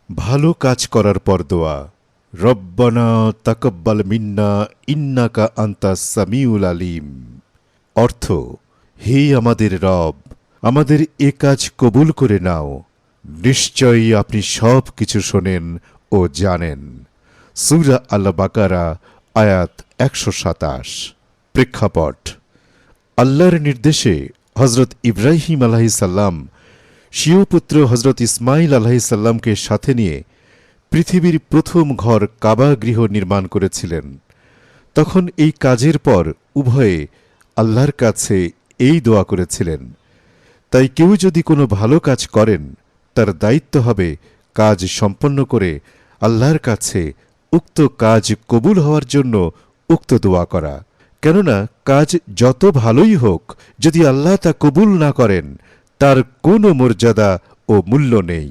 ভালো কাজ করার পর দোয়া। রব্বানা তাকাব্বাল মিন্না ইন্নাকা আনতাস সামিউল আলিম। অর্থ, হে আমাদের রব, আমাদের এ কাজ কবুল করে নাও, নিশ্চয়ই আপনি সব কিছু শোনেন ও জানেন। সূরা আল বাকারা আয়াত ১২৭। প্রেক্ষাপট: আল্লাহর নির্দেশে হজরত ইব্রাহিম আলাইহিসসালাম স্বীয় পুত্র হজরত ইসমাইল আলাইহিসসালামকে সাথে নিয়ে পৃথিবীর প্রথম ঘর কাবা গৃহ নির্মাণ করেছিলেন। তখন এই কাজের পর উভয়ে আল্লাহর কাছে এই দোয়া করেছিলেন। তাই কেউ যদি কোনো ভালো কাজ করেন, তার দায়িত্ব হবে কাজ সম্পন্ন করে আল্লাহর কাছে উক্ত কাজ কবুল হওয়ার জন্য উক্ত দোয়া করা। কেননা কাজ যত ভালোই হোক, যদি আল্লাহ তা কবুল না করেন, তার কোনো মর্যাদা ও মূল্য নেই।